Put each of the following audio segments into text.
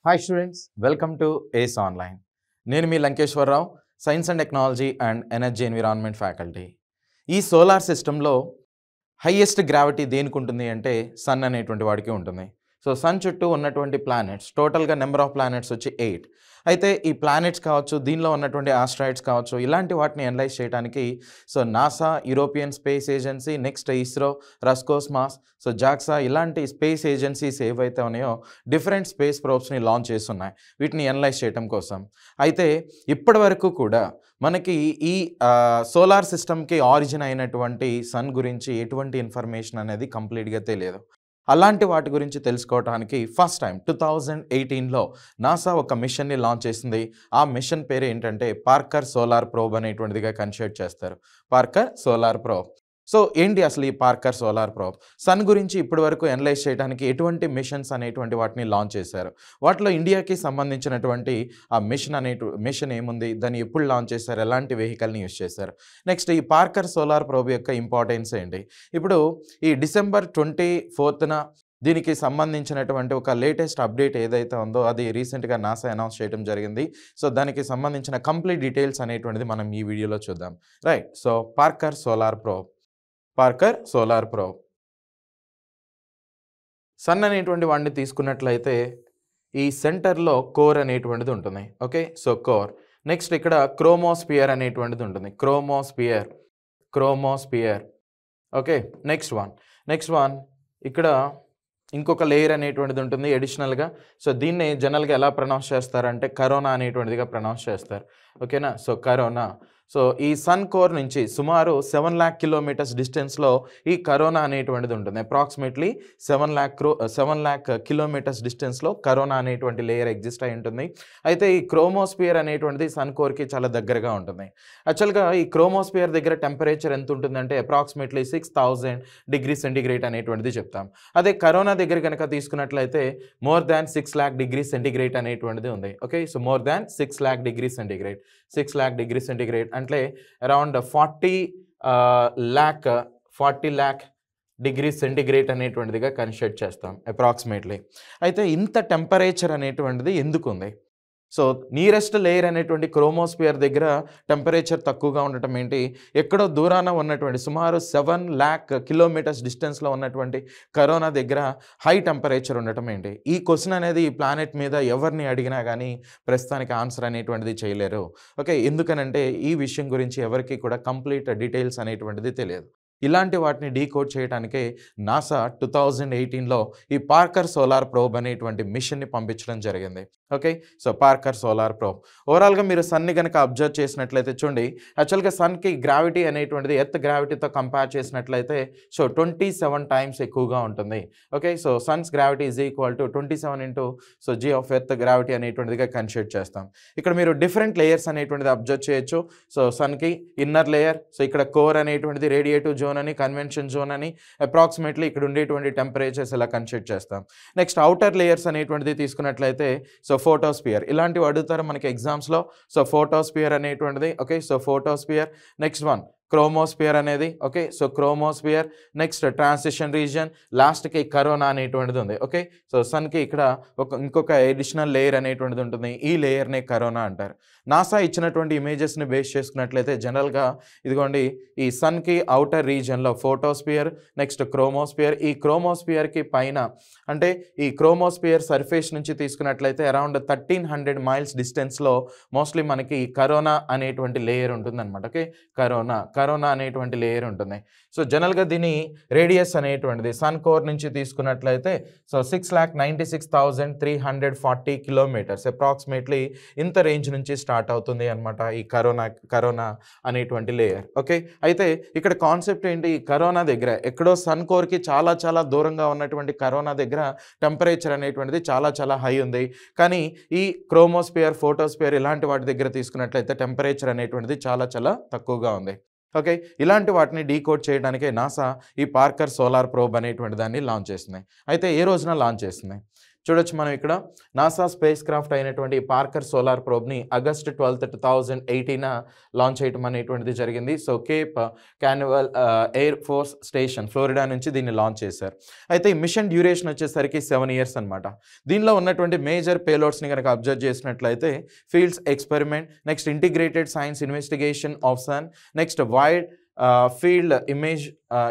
Hi students, welcome to ACE Online. నేను మీ Lankeswararao, science and technology and energy environment faculty. ఈ solar సిస్టంలో highest gravity దేనికి ఉంటుంది అంటే సన్ అనేటువంటి వాడికి ఉంటుంది. సో సన్ చుట్టూ ఉన్నటువంటి ప్లానెట్స్ టోటల్గా నెంబర్ ఆఫ్ ప్లానెట్స్ వచ్చి 8. అయితే ఈ ప్లానెట్స్ కావచ్చు, దీనిలో ఉన్నటువంటి ఆస్ట్రాయిడ్స్ కావచ్చు, ఇలాంటి వాటిని అనలైజ్ చేయడానికి so NASA, European space agency, next ISRO, Roscosmos, so JAXA ఇలాంటి స్పేస్ ఏజెన్సీస్ ఏవైతే ఉన్నాయో డిఫరెంట్ స్పేస్ ప్రోబ్స్ని లాంచ్ చేస్తున్నాయి వీటిని అనలైజ్ చేయడం కోసం. అయితే ఇప్పటి వరకు కూడా మనకి ఈ సోలార్ సిస్టమ్కి ఆరిజిన్ అయినటువంటి సన్ గురించి ఎటువంటి ఇన్ఫర్మేషన్ అనేది కంప్లీట్గా తెలియదు. అలాంటి వాటి గురించి తెలుసుకోవడానికి ఫస్ట్ టైం 2018లో నాసా ఒక మిషన్ని లాంచ్ చేసింది. ఆ మిషన్ పేరు ఏంటంటే పార్కర్ సోలార్ ప్రోబ్ అనేటువంటిదిగా కన్సిడర్ చేస్తారు. Parker solar probe. సో ఏంటి అసలు ఈ పార్కర్ సోలార్ ప్రోబ్? సన్ గురించి ఇప్పటి వరకు అనలైజ్ చేయడానికి ఎటువంటి మిషన్స్ అనేటువంటి వాటిని లాంచ్ చేశారు. వాటిలో ఇండియాకి సంబంధించినటువంటి ఆ మిషన్ ఏముంది, దాన్ని ఎప్పుడు లాంచ్ చేశారు, ఎలాంటి వెహికల్ని యూజ్ చేశారు, నెక్స్ట్ ఈ పార్కర్ సోలార్ ప్రోబ్ యొక్క ఇంపార్టెన్స్ ఏంటి. ఇప్పుడు ఈ డిసెంబర్ 24న దీనికి సంబంధించినటువంటి ఒక లేటెస్ట్ అప్డేట్ ఏదైతే ఉందో అది రీసెంట్గా నాసా అనౌన్స్ చేయడం జరిగింది. సో దానికి సంబంధించిన కంప్లీట్ డీటెయిల్స్ అనేటువంటిది మనం ఈ వీడియోలో చూద్దాం. Right, so Parker solar probe. Parker solar probe sun అనేటువంటి వాడిని తీసుకున్నట్లయితే ఈ సెంటర్లో కోర్ అనేటువంటిది ఉంటుంది. Okay, so core. నెక్స్ట్ ఇక్కడ క్రోమోస్పియర్ అనేటువంటిది ఉంటుంది. క్రోమోస్పియర్. ఓకే, నెక్స్ట్ వన్ ఇక్కడ ఇంకొక లేయర్ అనేటువంటిది ఉంటుంది అడిషనల్గా. సో దీన్ని జనరల్గా ఎలా ప్రొనౌన్స్ చేస్తారంటే కరోనా అనేటువంటిదిగా ప్రొనౌన్స్ చేస్తారు. ఓకేనా, సో కరోనా. సో ఈ సన్ కోర్ నుంచి సుమారు 7 lakh కిలోమీటర్స్ డిస్టెన్స్లో ఈ కరోనా అనేటువంటిది ఉంటుంది. అప్రాక్సిమేట్లీ 7 lakh కిలోమీటర్స్ డిస్టెన్స్లో కరోనా అనేటువంటి లేయర్ ఎగ్జిస్ట్ అయి ఉంటుంది. అయితే ఈ క్రోమోస్పియర్ అనేటువంటిది సన్ కోర్కి చాలా దగ్గరగా ఉంటుంది. యాక్చువల్గా ఈ క్రోమోస్పియర్ దగ్గర టెంపరేచర్ ఎంత ఉంటుందంటే అప్రాక్సిమేట్లీ 6000 డిగ్రీ సెంటిగ్రేడ్ అనేటువంటిది చెప్తాం. అదే కరోనా దగ్గర కనుక తీసుకున్నట్లయితే more than 6 lakh degree centigrade అనేటువంటిది ఉంది. Okay, so more than 6 lakh degree centigrade. 6 lakh degree centigrade అంటే అరౌండ్ 40 lakh డిగ్రీ సెంటిగ్రేడ్ అనేటువంటిదిగా కన్సిడర్ చేస్తాం అప్రాక్సిమేట్లీ. అయితే ఇంత టెంపరేచర్ అనేటువంటిది ఎందుకు ఉంది? సో నియరెస్ట్ లేయర్ అనేటువంటి క్రోమోస్పియర్ దగ్గర టెంపరేచర్ తక్కువగా ఉండటం ఏంటి, ఎక్కడో దూరాన ఉన్నటువంటి సుమారు 7 lakh కిలోమీటర్స్ డిస్టెన్స్లో ఉన్నటువంటి కరోనా దగ్గర హై టెంపరేచర్ ఉండటం ఏంటి? ఈ క్వశ్చన్ అనేది ఈ ప్లానెట్ మీద ఎవరిని అడిగినా కానీ ప్రస్తుతానికి ఆన్సర్ అనేటువంటిది చేయలేరు. ఓకే, ఎందుకనంటే ఈ విషయం గురించి ఎవరికి కూడా కంప్లీట్ డీటెయిల్స్ అనేటువంటిది తెలియదు. ఇలాంటి వాటిని డీకోడ్ చేయడానికే నాసా 2018లో ఈ పార్కర్ సోలార్ ప్రోబ్ అనేటువంటి మిషన్ని పంపించడం జరిగింది. Okay, so Parker solar probe. ఓవరాల్గా మీరు సన్ని కనుక అబ్జర్వ్ చేసినట్లయితే చూడండి, యాక్చువల్గా సన్కి గ్రావిటీ అనేటువంటిది ఎర్త్ గ్రావిటీతో కంపేర్ చేసినట్లయితే సో 27 times ఎక్కువగా ఉంటుంది. Okay, so sun's gravity is equal to 27 into so G of earth gravity అనేటువంటిదిగా కన్సిడర్ చేస్తాం. ఇక్కడ మీరు డిఫరెంట్ లేయర్స్ అనేటువంటిది అబ్జర్వ్ చేయొచ్చు. సో సన్కి ఇన్నర్ లేయర్, సో ఇక్కడ కోర్ అనేటువంటిది రేడియేటివ్ జోన్ అని, కన్వెన్షన్ జోన్ అని, అప్రాక్సిమేట్లీ ఇక్కడ ఉండేటువంటి టెంపరేచర్స్ ఇలా కన్సిడర్ చేస్తాం. నెక్స్ట్ అవుటర్ లేయర్స్ అనేటువంటిది తీసుకున్నట్లయితే సో ఫోటోస్పియర్. ఇలాంటివి అడుగుతారు మనకి ఎగ్జామ్స్లో. సో ఫోటోస్పియర్ అనేటువంటిది. Okay, so photosphere. Next one chromosphere అనేది. Okay, so chromosphere. Next transition region, లాస్ట్కి కరోనా అనేటువంటిది ఉంది. ఓకే, సో సన్కి ఇక్కడ ఇంకొక ఎడిషనల్ లేయర్ అనేటువంటిది ఉంటుంది. ఈ లేయర్నే కరోనా అంటారు. నాసా ఇచ్చినటువంటి ఇమేజెస్ని బేస్ చేసుకున్నట్లయితే జనరల్గా ఇదిగోండి ఈ సన్కి అవుటర్ రీజియన్లో ఫోటోస్పియర్, నెక్స్ట్ క్రోమోస్పియర్. ఈ క్రోమోస్పియర్కి పైన అంటే ఈ క్రోమోస్పియర్ సర్ఫేస్ నుంచి తీసుకున్నట్లయితే అరౌండ్ 1300 miles డిస్టెన్స్లో మోస్ట్లీ మనకి కరోనా అనేటువంటి లేయర్ ఉంటుంది అనమాట. ఓకే, కరోనా అనేటువంటి లేయర్ ఉంటుంది. సో జనరల్గా దీని రేడియస్ అనేటువంటిది సన్ కోర్ నుంచి తీసుకున్నట్లయితే సో 6,96,340 kilometers అప్రాక్సిమేట్లీ ఇంత రేంజ్ నుంచి స్టార్ట్ అవుతుంది అనమాట ఈ కరోనా అనేటువంటి లేయర్. ఓకే, అయితే ఇక్కడ కాన్సెప్ట్ ఏంటి, కరోనా దగ్గర ఎక్కడో సన్ కోర్కి చాలా చాలా దూరంగా ఉన్నటువంటి కరోనా దగ్గర టెంపరేచర్ అనేటువంటిది చాలా చాలా హై ఉంది. కానీ ఈ క్రోమోస్పియర్, ఫోటోస్పియర్ ఇలాంటి వాటి దగ్గర తీసుకున్నట్లయితే టెంపరేచర్ అనేటువంటిది చాలా చాలా తక్కువగా ఉంది. ఓకే, ఇలాంటి వాటిని డీకోడ్ చేయడానికే నాసా ఈ పార్కర్ సోలార్ ప్రోబ్ అనేటువంటి దాన్ని లాంచ్ చేసింది. అయితే ఏ రోజున లాంచ్ చేసింది చూడొచ్చు మనం ఇక్కడ నాసా స్పేస్ క్రాఫ్ట్ అయినటువంటి పార్కర్ సోలార్ ప్రోబ్ని August 12, 2018 లాంచ్ చేయడం అనేటువంటిది జరిగింది. So Cape Canaveral Air Force Station Florida నుంచి దీన్ని లాంచ్ చేశారు. అయితే ఈ మిషన్ డ్యూరేషన్ వచ్చేసరికి 7 years అనమాట. దీనిలో ఉన్నటువంటి మేజర్ పేలోడ్స్ని కనుక అబ్జర్వ్ చేసినట్లయితే fields experiment, next integrated science investigation of sun, next wide field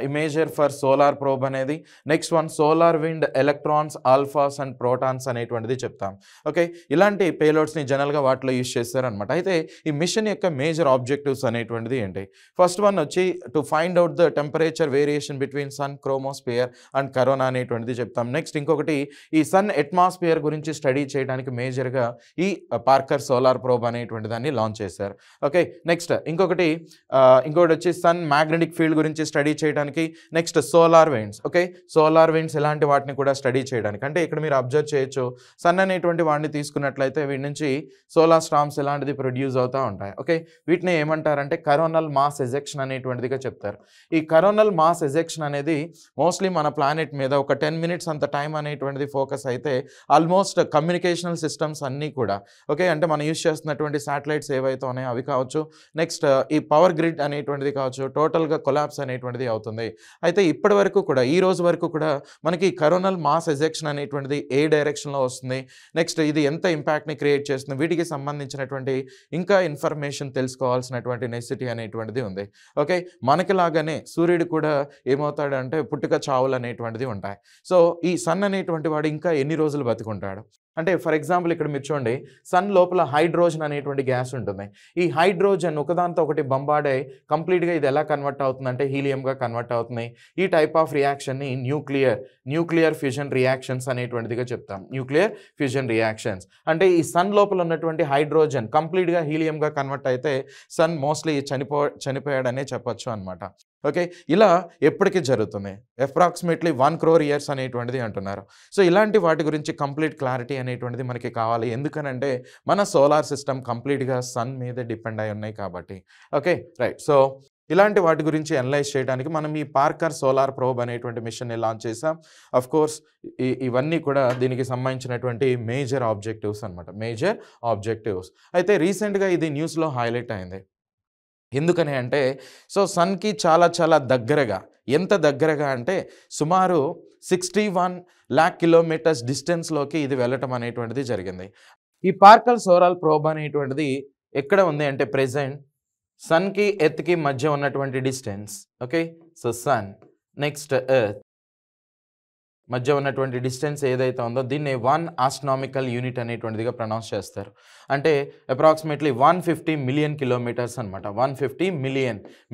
imager for solar probe అనేది, next one solar wind electrons alphas and protons అనేటువంటిది చెప్తాం. ఓకే, ఇలాంటి పేలోడ్స్ని జనరల్గా వాటిలో యూజ్ చేస్తారనమాట. అయితే ఈ మిషన్ యొక్క మేజర్ ఆబ్జెక్టివ్స్ అనేటువంటిది ఏంటి? ఫస్ట్ వన్ వచ్చి to find out the temperature variation between sun chromosphere and corona అనేటువంటిది చెప్తాం. నెక్స్ట్ ఇంకొకటి ఈ సన్ అట్మాస్ఫియర్ గురించి స్టడీ చేయడానికి మేజర్గా ఈ పార్కర్ సోలార్ ప్రోబ్ అనేటువంటి దాన్ని లాంచ్ చేశారు. ఓకే, నెక్స్ట్ ఇంకొకటి వచ్చి సన్ మ్యాగ్నెటిక్ ఫీల్డ్ గురించి స్టడీ చేయడానికి, next solar winds. Okay, solar winds ఇలాంటి వాటిని కూడా స్టడీ చేయడానికి. అంటే ఇక్కడ మీరు అబ్జర్వ్ చేయొచ్చు, సన్ అనేటువంటి వాడిని తీసుకున్నట్లయితే వీటి నుంచి సోలార్ స్టార్మ్స్ ఇలాంటిది ప్రొడ్యూస్ అవుతూ ఉంటాయి. ఓకే, వీటిని ఏమంటారంటే కరోనల్ మాస్ ఎజెక్షన్ అనేటువంటిదిగా చెప్తారు. ఈ కరోనల్ మాస్ ఎజెక్షన్ అనేది మోస్ట్లీ మన ప్లానెట్ మీద ఒక 10 minutes అంత టైం అనేటువంటిది ఫోకస్ అయితే ఆల్మోస్ట్ కమ్యూనికేషనల్ సిస్టమ్స్ అన్నీ కూడా, ఓకే, అంటే మనం యూజ్ చేస్తున్నటువంటి శాటిలైట్స్ ఏవైతే ఉన్నాయో అవి కావచ్చు, నెక్స్ట్ ఈ పవర్ గ్రిడ్ అనేటువంటిది కావచ్చు, టోటల్గా కొలాప్స్ అనేటువంటిది అవుతుంది. అయితే ఇప్పటి వరకు కూడా ఈ రోజు వరకు కూడా మనకి కరోనల్ మాస్ ఎజెక్షన్ అనేటువంటిది ఏ డైరెక్షన్లో వస్తుంది, నెక్స్ట్ ఇది ఎంత ఇంపాక్ట్ని క్రియేట్ చేస్తుంది, వీటికి సంబంధించినటువంటి ఇంకా ఇన్ఫర్మేషన్ తెలుసుకోవాల్సినటువంటి నెసిటీ అనేటువంటిది ఉంది. ఓకే, మనకిలాగానే సూర్యుడు కూడా ఏమవుతాడంటే పుట్టుక చావులు అనేటువంటిది ఉంటాయి. సో ఈ సన్ అనేటువంటి వాడు ఇంకా ఎన్ని రోజులు బతుకుంటాడు అంటే, ఫర్ ఎగ్జాంపుల్ ఇక్కడ మీరు చూడండి, సన్ లోపల హైడ్రోజన్ అనేటువంటి గ్యాస్ ఉంటుంది. ఈ హైడ్రోజన్ ఒకదాంతో ఒకటి బంబాడే కంప్లీట్గా ఇది ఎలా కన్వర్ట్ అవుతుందంటే హీలియంగా కన్వర్ట్ అవుతుంది. ఈ టైప్ ఆఫ్ రియాక్షన్ని న్యూక్లియర్ ఫ్యూజన్ రియాక్షన్స్ అనేటువంటిదిగా చెప్తాం. న్యూక్లియర్ ఫ్యూజన్ రియాక్షన్స్ అంటే ఈ సన్ లోపల ఉన్నటువంటి హైడ్రోజన్ కంప్లీట్గా హీలియంగా కన్వర్ట్ అయితే సన్ మోస్ట్లీ చనిపోయాడనే చెప్పొచ్చు అనమాట. ఓకే, ఇలా ఎప్పటికీ జరుగుతుంది. అప్రాక్సిమేట్లీ 1 crore years అనేటువంటిది అంటున్నారు. సో ఇలాంటి వాటి గురించి కంప్లీట్ క్లారిటీ అనేటువంటిది మనకి కావాలి. ఎందుకనంటే మన సోలార్ సిస్టమ్ కంప్లీట్గా సన్ మీద డిపెండ్ అయి ఉన్నాయి కాబట్టి. Okay, right. సో ఇలాంటి వాటి గురించి అనలైజ్ చేయడానికి మనం ఈ పార్కర్ సోలార్ ప్రోబ్ అనేటువంటి మిషన్ని లాంచ్ చేసాం. అఫ్ కోర్స్ ఇవన్నీ కూడా దీనికి సంబంధించినటువంటి మేజర్ ఆబ్జెక్టివ్స్ అనమాట, మేజర్ ఆబ్జెక్టివ్స్. అయితే రీసెంట్గా ఇది న్యూస్లో హైలైట్ అయింది. ఎందుకని అంటే, సో సన్కి చాలా దగ్గరగా, ఎంత దగ్గరగా అంటే సుమారు 61 lakh kilometers డిస్టెన్స్లోకి ఇది వెళ్ళటం అనేటువంటిది జరిగింది. ఈ పార్కర్ సోలార్ ప్రోబ్ అనేటువంటిది ఎక్కడ ఉంది అంటే ప్రెజెంట్ సన్కి ఎర్త్కి మధ్య ఉన్నటువంటి distance. Okay, so sun next earth మధ్య ఉన్నటువంటి డిస్టెన్స్ ఏదైతే ఉందో దీన్ని 1 astronomical unit అనేటువంటిదిగా ప్రొనౌన్స్ చేస్తారు. అంటే అప్రాక్సిమేట్లీ 150 million kilometers అనమాట. 150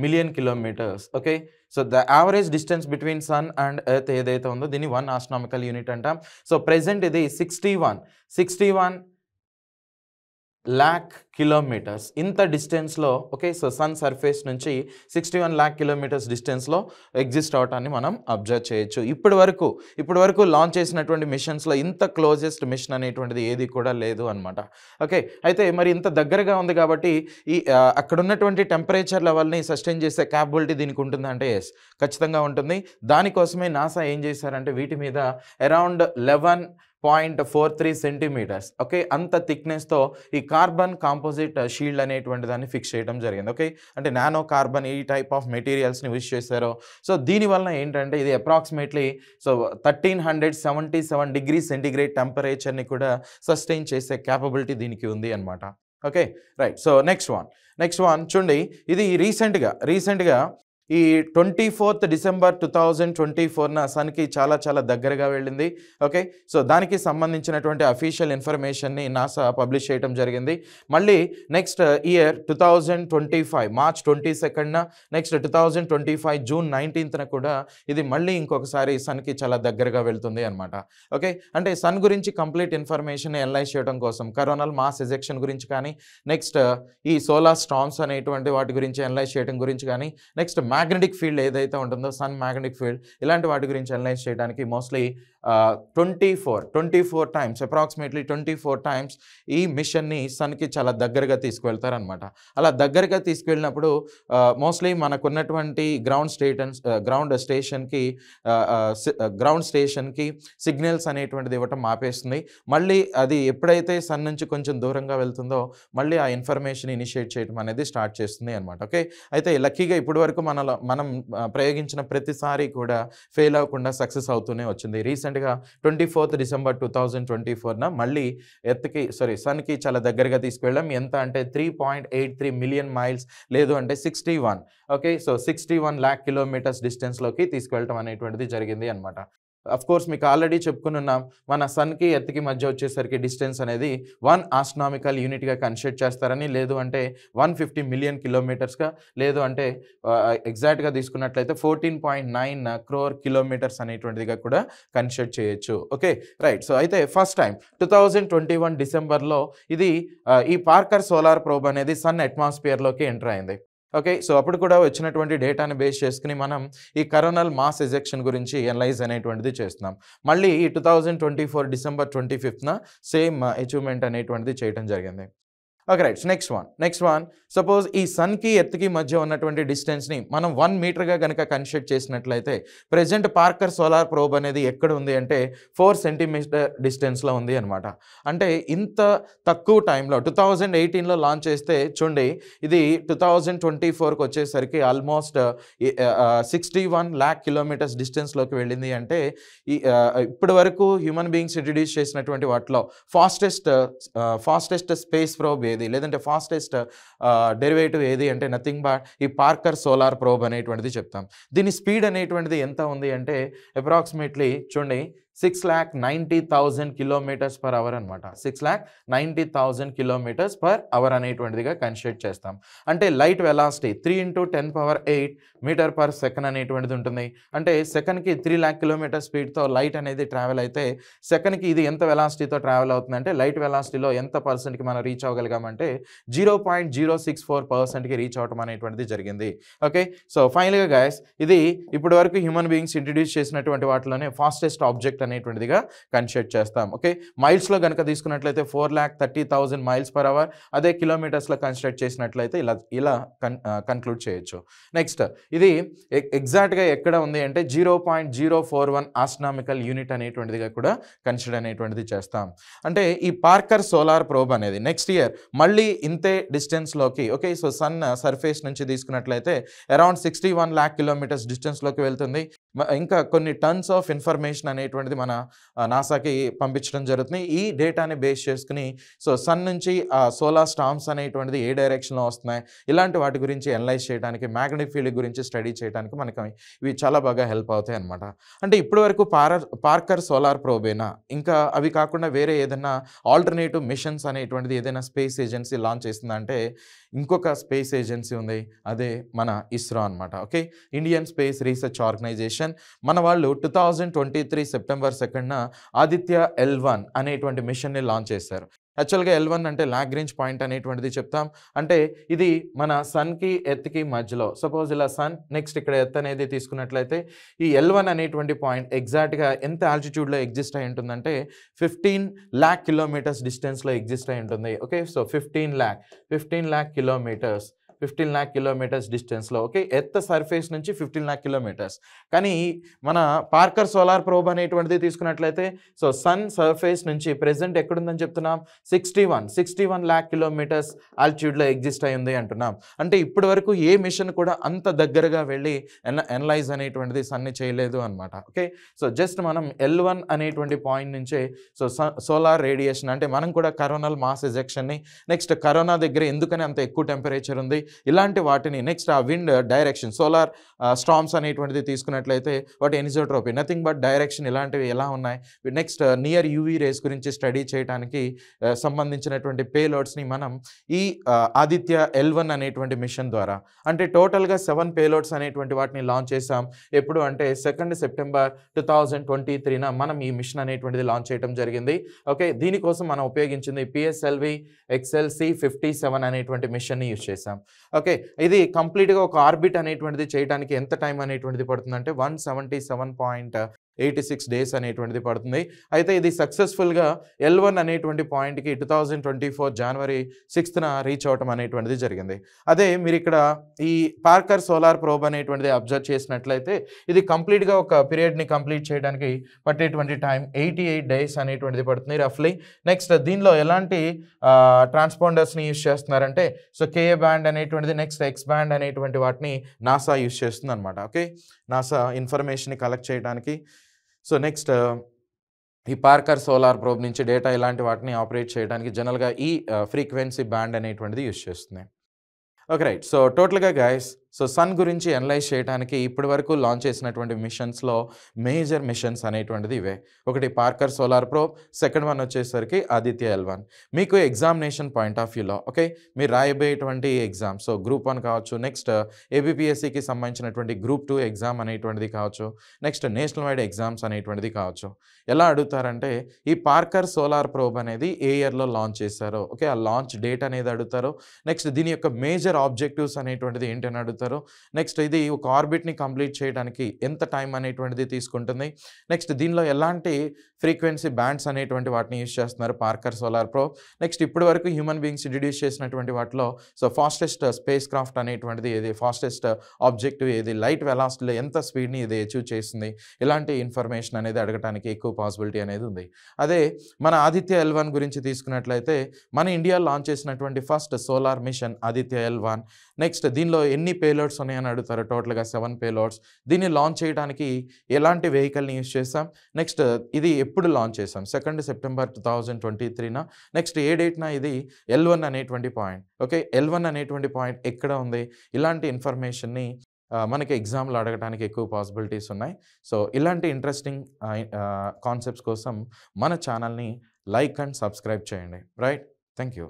million kilometers. Okay, so the average distance between sun and earth ఏదైతే ఉందో దీన్ని 1 astronomical unit అంటాం. సో ప్రెజెంట్ ఇది 61 lakh kilometers ఇంత డిస్టెన్స్లో. ఓకే, సో సన్ సర్ఫేస్ నుంచి 61 lakh kilometers డిస్టెన్స్లో ఎగ్జిస్ట్ అవటాన్ని మనం అబ్జర్వ్ చేయొచ్చు. ఇప్పటి వరకు లాంచ్ చేసినటువంటి మిషన్స్లో ఇంత క్లోజెస్ట్ మిషన్ అనేటువంటిది ఏది కూడా లేదు అనమాట. ఓకే, అయితే మరి ఇంత దగ్గరగా ఉంది కాబట్టి ఈ అక్కడ ఉన్నటువంటి టెంపరేచర్ లెవెల్ని సస్టైన్ చేసే క్యాపబిలిటీ దీనికి ఉంటుందంటే ఎస్, ఖచ్చితంగా ఉంటుంది. దానికోసమే నాసా ఏం చేశారంటే వీటి మీద అరౌండ్ 11.43 centimeters, ఓకే, అంత థిక్నెస్తో ఈ కార్బన్ కాంపోజిట్ షీల్డ్ అనేటువంటి దాన్ని ఫిక్స్ చేయడం జరిగింది. ఓకే, అంటే నానో కార్బన్ ఈ టైప్ ఆఫ్ మెటీరియల్స్ని యూజ్ చేశారు. సో దీనివల్ల ఏంటంటే ఇది అప్రాక్సిమేట్లీ 1377 degrees centigrade టెంపరేచర్ని కూడా సస్టైన్ చేసే క్యాపబిలిటీ దీనికి ఉంది అనమాట. Okay, right. So next one చూడండి, ఇది రీసెంట్గా ఈ 24th December 2024 సన్కి చాలా దగ్గరగా వెళ్ళింది. ఓకే, సో దానికి సంబంధించినటువంటి అఫీషియల్ ఇన్ఫర్మేషన్ని నాసా పబ్లిష్ చేయడం జరిగింది. మళ్ళీ next year 2025 March 22, next 2025 June 19 కూడా ఇది మళ్ళీ ఇంకొకసారి సన్కి చాలా దగ్గరగా వెళ్తుంది అనమాట. ఓకే, అంటే సన్ గురించి కంప్లీట్ ఇన్ఫర్మేషన్ అనలైజ్ చేయడం కోసం కరోనల్ మాస్ ఎజెక్షన్ గురించి కానీ, నెక్స్ట్ ఈ సోలార్ స్టార్మ్స్ అనేటువంటి వాటి గురించి అనలైజ్ చేయడం గురించి కానీ, నెక్స్ట్ మ్యాగ్నెటిక్ ఫీల్డ్ ఏదైతే ఉంటుందో సన్ మ్యాగ్నెటిక్ ఫీల్డ్ ఇలాంటి వాటి గురించి అనలైజ్ చేయడానికి మోస్ట్లీ 24 టైమ్స్, అప్రాక్సిమేట్లీ 24 టైమ్స్ ఈ మిషన్ని సన్కి చాలా దగ్గరగా తీసుకువెళ్తారనమాట. అలా దగ్గరగా తీసుకువెళ్ళినప్పుడు మోస్ట్లీ మనకున్నటువంటి గ్రౌండ్ స్టేషన్కి సిగ్నల్స్ అనేటువంటిది ఇవ్వటం ఆపేస్తుంది. మళ్ళీ అది ఎప్పుడైతే సన్ నుంచి కొంచెం దూరంగా వెళ్తుందో మళ్ళీ ఆ ఇన్ఫర్మేషన్ ఇనిషియేట్ చేయడం అనేది స్టార్ట్ చేస్తుంది అనమాట. ఓకే, అయితే లక్కీగా ఇప్పటి వరకు మనం ప్రయోగించిన ప్రతిసారి కూడా ఫెయిల్ అవ్వకుండా సక్సెస్ అవుతూనే వచ్చింది. రీసెంట్గా 24th December 2024న మళ్ళీ సన్కి చాలా దగ్గరగా తీసుకువెళ్ళాం. ఎంత అంటే 3.83 మిలియన్ మైల్స్, లేదు అంటే 61, ఓకే, సో 61 lakh కిలోమీటర్స్ డిస్టెన్స్లోకి తీసుకువెళ్ళటం అనేటువంటిది జరిగింది అనమాట. అఫ్ కోర్స్ మీకు ఆల్రెడీ చెప్పుకున్నాం, మన సన్కి ఎర్త్కి మధ్య వచ్చేసరికి డిస్టెన్స్ అనేది 1 ఆస్ట్రానామికల్ యూనిట్గా కన్సిడర్ చేస్తారని, లేదు అంటే 150 మిలియన్ కిలోమీటర్స్గా, లేదు అంటే ఎగ్జాక్ట్గా తీసుకున్నట్లయితే 14.9 crore కిలోమీటర్స్ అనేటువంటిదిగా కూడా కన్సిడర్ చేయొచ్చు. Okay, right. సో అయితే ఫస్ట్ టైం 2021 డిసెంబర్లో ఇది ఈ పార్కర్ సోలార్ ప్రోబ్ అనేది సన్ అట్మాస్ఫియర్లోకి ఎంటర్ అయింది. ఓకే, సో అప్పుడు కూడా వచ్చినటువంటి డేటాని బేస్ చేసుకుని మనం ఈ కరోనల్ మాస్ ఎజెక్షన్ గురించి అనలైజ్ అనేటువంటిది చేస్తున్నాం. మళ్ళీ ఈ 2024 December 25న సేమ్ అచీవ్మెంట్ అనేటువంటిది చేయడం జరిగింది. Okay, right. Next one suppose ఈ సన్కి ఎర్త్కి మధ్య ఉన్నటువంటి డిస్టెన్స్ని మనం 1 మీటర్గా కనుక కన్సిడర్ చేసినట్లయితే ప్రెజెంట్ పార్కర్ సోలార్ ప్రోబ్ అనేది ఎక్కడ ఉంది అంటే 4 సెంటీమీటర్ డిస్టెన్స్లో ఉంది అనమాట. అంటే ఇంత తక్కువ టైంలో 2018లో లాంచ్ చేస్తే చూడండి, ఇది 2024కి వచ్చేసరికి ఆల్మోస్ట్ 61 lakh కిలోమీటర్స్ డిస్టెన్స్లోకి వెళ్ళింది. అంటే ఇప్పటి వరకు హ్యూమన్ బీయింగ్స్ ఇంట్రడ్యూస్ చేసినటువంటి వాటిలో ఫాస్టెస్ట్ స్పేస్ ప్రోబ్ ఏది, లేదంటే ఫాస్టెస్ట్ డెరివేటివ్ ఏది అంటే నథింగ్ బట్ ఈ పార్కర్ సోలార్ ప్రోబ్ అనేటువంటిది చెప్తాం. దీని స్పీడ్ అనేటువంటిది ఎంత ఉంది అంటే అప్రాక్సిమేట్లీ చూడండి 6,90,000 కిలోమీటర్స్ పర్ అవర్ అనమాట. 6,90,000 కిలోమీటర్స్ పర్ అవర్ అనేటువంటిదిగా కన్సిడర్ చేస్తాం. అంటే light velocity 3 × 10⁸ metre per second అనేటువంటిది ఉంటుంది. అంటే సెకండ్కి 3 lakh కిలోమీటర్ స్పీడ్తో లైట్ అనేది ట్రావెల్ అయితే సెకండ్కి ఇది ఎంత వెలాసిటీతో ట్రావెల్ అవుతుంది అంటే లైట్ వెలాసిటీలో ఎంత పర్సెంట్కి మనం రీచ్ అవ్వగలిగామంటే 0.064%కి రీచ్ అవ్వటం అనేటువంటిది జరిగింది. ఓకే, సో ఫైనల్గా గైస్ ఇది ఇప్పటి వరకు హ్యూమన్ బీయింగ్స్ ఇంట్రడ్యూస్ చేసినటువంటి వాటిలోనే ఫాస్టెస్ట్ ఆబ్జెక్ట్ అనేటువంటిదిగా కన్సిడర్ చేస్తాం. ఓకే, మైల్స్లో కనుక తీసుకున్నట్లయితే 4,30,000 మైల్స్ పర్ అవర్, అదే కిలోమీటర్స్లో కన్సిడర్ చేసినట్లయితే ఇలా కన్క్లూడ్ చేయొచ్చు. నెక్స్ట్ ఇది ఎగ్జాక్ట్గా ఎక్కడ ఉంది అంటే 0.041 ఆస్ట్రానామికల్ యూనిట్ అనేటువంటిదిగా కూడా కన్సిడర్ అనేటువంటిది చేస్తాం. అంటే ఈ పార్కర్ సోలార్ ప్రోబ్ అనేది నెక్స్ట్ ఇయర్ మళ్ళీ ఇంతే డిస్టెన్స్లోకి, ఓకే, సో సన్ సర్ఫేస్ నుంచి తీసుకున్నట్లయితే అరౌండ్ 61 lakh కిలోమీటర్స్ డిస్టెన్స్లోకి వెళ్తుంది. ఇంకా కొన్ని టన్స్ ఆఫ్ ఇన్ఫర్మేషన్ అనేటువంటిది మన నాసాకి పంపించడం జరుగుతుంది. ఈ డేటాని బేస్ చేసుకుని సో సన్ నుంచి సోలార్ స్టార్మ్స్ అనేటువంటిది ఏ డైరెక్షన్లో వస్తున్నాయి, ఇలాంటి వాటి గురించి అనలైజ్ చేయడానికి, మ్యాగ్నెటిక్ ఫీల్డ్ గురించి స్టడీ చేయడానికి మనకి ఇవి చాలా బాగా హెల్ప్ అవుతాయి అనమాట. అంటే ఇప్పటి వరకు పార్కర్ సోలార్ ప్రోబేనా, ఇంకా అవి కాకుండా వేరే ఏదైనా ఆల్టర్నేటివ్ మిషన్స్ అనేటువంటిది ఏదైనా స్పేస్ ఏజెన్సీ లాంచ్ చేస్తుందంటే ఇంకొక స్పేస్ ఏజెన్సీ ఉంది, అదే మన ఇస్రో అనమాట. Okay, Indian space research organisation. మన వాళ్ళు 2023 సెప్టెంబర్ 2న ఆదిత్య L1 అనేటువంటి మిషన్ని లాంచ్ చేశారు. యాక్చువల్గా L1 అంటే లాగ్రేంజ్ పాయింట్ అనేటువంటిది చెప్తాం. అంటే ఇది మన సన్కి ఎర్త్కి మధ్యలో, సపోజ్ ఇలా సన్ నెక్స్ట్ ఇక్కడ ఎర్త్ అనేది తీసుకున్నట్లయితే ఈ L1 అనేటువంటి పాయింట్ ఎగ్జాక్ట్గా ఎంత ఆల్టిట్యూడ్లో ఎగ్జిస్ట్ అయి ఉంటుందంటే 15 lakh కిలోమీటర్స్ డిస్టెన్స్లో ఎగ్జిస్ట్ అయి ఉంటుంది. Okay, so 15 lakh kilometres 15 lakh kilometres డిస్టెన్స్లో, ఓకే, ఎర్త్ సర్ఫేస్ నుంచి 15 lakh కిలోమీటర్స్. కానీ మన పార్కర్ సోలార్ ప్రోబ్ అనేటువంటిది తీసుకున్నట్లయితే సో సన్ సర్ఫేస్ నుంచి ప్రెజెంట్ ఎక్కడుందని చెప్తున్నాం 61 lakh కిలోమీటర్స్ ఆల్టిట్యూడ్లో ఎగ్జిస్ట్ అయి ఉంది అంటున్నాం. అంటే ఇప్పటి వరకు ఏ మిషన్ కూడా అంత దగ్గరగా వెళ్ళి అనలైజ్ అనేటువంటిది సన్ని చేయలేదు అనమాట. ఓకే, సో జస్ట్ మనం L1 అనేటువంటి పాయింట్ నుంచే సో సోలార్ రేడియేషన్ అంటే మనం కూడా కరోనల్ మాస్ ఎజెక్షన్ని, నెక్స్ట్ కరోనా దగ్గర ఎందుకని అంత ఎక్కువ టెంపరేచర్ ఉంది, ఇలాంటి వాటిని, నెక్స్ట్ ఆ విండ్ డైరెక్షన్ సోలార్ స్టార్మ్స్ అనేటువంటిది తీసుకున్నట్లయితే వాటి ఎనిజోట్రోపీ నథింగ్ బట్ డైరెక్షన్ ఇలాంటివి ఎలా ఉన్నాయి, నెక్స్ట్ నియర్ యూవీ రేస్ గురించి స్టడీ చేయడానికి సంబంధించినటువంటి పేలోడ్స్ని మనం ఈ ఆదిత్య L1 అనేటువంటి మిషన్ ద్వారా, అంటే టోటల్గా 7 పేలోడ్స్ అనేటువంటి వాటిని లాంచ్ చేసాం. ఎప్పుడు అంటే 2 సెప్టెంబర్ 2023న మనం ఈ మిషన్ అనేటువంటిది లాంచ్ చేయడం జరిగింది. ఓకే, దీనికోసం మనం ఉపయోగించింది PSLV XLC-57 అనేటువంటి మిషన్ని యూజ్ చేసాం. ఓకే, ఇది కంప్లీట్గా ఒక ఆర్బిట్ అనేటువంటిది చేయడానికి ఎంత టైం అనేటువంటిది పడుతుందంటే 177 86 డేస్ అనేటువంటిది పడుతుంది. అయితే ఇది సక్సెస్‌ఫుల్‌గా L1 అనేటువంటి పాయింట్‌కి 2024 జనవరి 6న రీచ్ అవ్వటం అనేటువంటిది జరిగింది. అదే మీరిక్కడ ఈ పార్కర్ సోలార్ ప్రోబ్ అనేటువంటిది అబ్జర్వ్ చేసినట్లయితే ఇది కంప్లీట్‌గా ఒక పీరియడ్‌ని కంప్లీట్ చేయడానికి పట్టేటువంటి టైం 88 డేస్ అనేటువంటిది పడుతుంది రఫ్‌లీ. నెక్స్ట్ దీనిలో ఎలాంటి ట్రాన్స్పాండర్స్‌ని యూజ్ చేస్తున్నారంటే సో కేఏ బ్యాండ్ అనేటువంటిది, నెక్స్ట్ ఎక్స్ బ్యాండ్ అనేటువంటి వాటిని నాసా యూజ్ చేస్తుందన్నమాట. ఓకే, నాసా ఇన్ఫర్మేషన్‌ని కలెక్ట్ చేయడానికి. సో నెక్స్ట్ ఈ పార్కర్ సోలార్ ప్రోబ్ నుంచి డేటా ఇలాంటి వాటిని ఆపరేట్ చేయడానికి జనరల్‌గా ఈ ఫ్రీక్వెన్సీ బ్యాండ్ అనేటువంటిది యూజ్ చేస్తుంది. Okay, right. సో టోటల్‌గా గైస్, సో సన్ గురించి అనలైజ్ చేయడానికి ఇప్పటి వరకు లాంచ్ చేసినటువంటి మిషన్స్‌లో మేజర్ మిషన్స్ అనేటువంటిది ఇవే. ఒకటి Parker solar probe, second one వచ్చేసరికి ఆదిత్య L1. మీకు ఎగ్జామినేషన్ పాయింట్ ఆఫ్ వ్యూలో ఓకే, మీరు రాయబోయేటువంటి ఎగ్జామ్, సో గ్రూప్ 1 కావచ్చు, నెక్స్ట్ ఏబిపిఎస్సికి సంబంధించినటువంటి గ్రూప్ 2 ఎగ్జామ్ అనేటువంటిది కావచ్చు, నెక్స్ట్ నేషనల్ వైడ్ ఎగ్జామ్స్ అనేటువంటిది కావచ్చు. ఎలా అడుగుతారంటే ఈ పార్కర్ సోలార్ ప్రోబ్ అనేది ఏ ఇయర్‌లో లాంచ్ చేశారో, ఓకే, ఆ లాంచ్ డేట్ అనేది అడుగుతారు. నెక్స్ట్ దీని యొక్క మేజర్ ఆబ్జెక్టివ్స్ అనేటువంటిది ఏంటి అని అడుగుతారు. నెక్స్ట్ ఇది ఒక ఆర్బిట్‌ని కంప్లీట్ చేయడానికి ఎంత టైం అనేటువంటిది తీసుకుంటుంది. నెక్స్ట్ దీనిలో ఎలాంటి ఫ్రీక్వెన్సీ బ్యాండ్స్ అనేటువంటి వాటిని యూజ్ చేస్తున్నారు పార్కర్ సోలార్ ప్రోబ్. నెక్స్ట్ ఇప్పటి వరకు హ్యూమన్ బీయింగ్స్ ఇంట్రడ్యూస్ చేసినటువంటి వాటిలో సో ఫాస్టెస్ట్ స్పేస్ క్రాఫ్ట్ అనేటువంటిది ఏది, ఫాస్టెస్ట్ ఆబ్జెక్టివ్ ఏది, లైట్ వెలాసిటీలో ఎంత స్పీడ్‌ని ఇది అచీవ్ చేస్తుంది, ఇలాంటి ఇన్ఫర్మేషన్ అనేది అడగడానికి ఎక్కువ పాసిబిలిటీ అనేది ఉంది. అదే మన ఆదిత్య L1 గురించి తీసుకున్నట్లయితే మన ఇండియా లాంచ్ చేసినటువంటి first solar machine Aditya L1. Next దీనిలో ఎన్ని పేలోడ్స్ ఉన్నాయని అడుగుతారు. టోటల్‌గా 7 పేలోడ్స్. దీన్ని లాంచ్ చేయడానికి ఎలాంటి వెహికల్‌ని యూజ్ చేసాం, నెక్స్ట్ ఇది ఎప్పుడు లాంచ్ చేసాం, 2 సెప్టెంబర్ 2023న. నెక్స్ట్ ఏ డేట్‌న ఇది L1 అనేటువంటి పాయింట్, ఓకే, L1 అనేటువంటి పాయింట్ ఎక్కడ ఉంది, ఇలాంటి ఇన్ఫర్మేషన్‌ని మనకి ఎగ్జామ్‌లో అడగడానికి ఎక్కువ పాసిబిలిటీస్ ఉన్నాయి. సో ఇలాంటి ఇంట్రెస్టింగ్ కాన్సెప్ట్స్ కోసం మన ఛానల్‌ని లైక్ అండ్ సబ్స్క్రైబ్ చేయండి. Right, thank you.